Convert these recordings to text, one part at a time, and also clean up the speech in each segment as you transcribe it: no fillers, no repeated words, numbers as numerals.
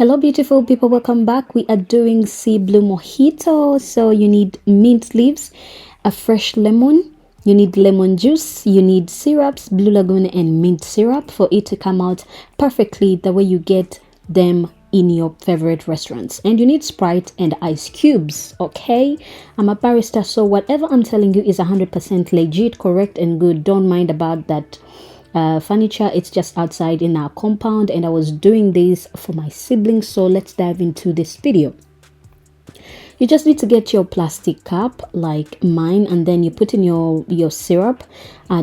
Hello beautiful people, welcome back. We are doing sea blue mojito. So you need mint leaves, a fresh lemon, you need lemon juice, you need syrups, blue lagoon and mint syrup for it to come out perfectly the way you get them in your favorite restaurants. And you need Sprite and ice cubes. Okay, I'm a barista, so whatever I'm telling you is 100% legit, correct and good. Don't mind about that furniture. It's just outside in our compound, and I was doing this for my siblings. So let's dive into this video. You just need to get your plastic cup like mine, and then you put in your syrup.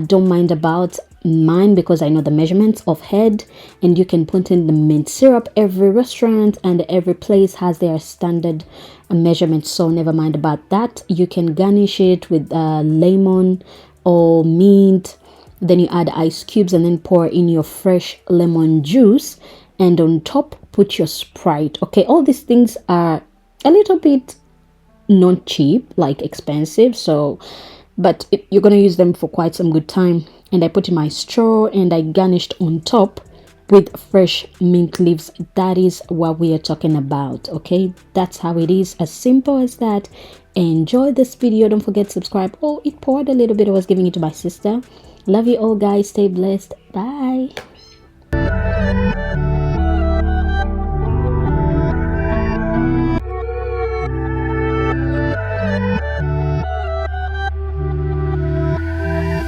Don't mind about mine because I know the measurements of head, and you can put in the mint syrup. Every restaurant and every place has their standard measurements, so never mind about that. You can garnish it with lemon or mint. Then you add ice cubes and then pour in your fresh lemon juice, and on top put your Sprite. Okay, all these things are a little bit not cheap, like expensive, so but you're gonna use them for quite some good time. And I put in my straw and I garnished on top with fresh mint leaves. That is what we are talking about. Okay, that's how it is, as simple as that. Enjoy this video. Don't forget to subscribe. Oh, it poured a little bit. I was giving it to my sister. Love you all guys. Stay blessed. Bye.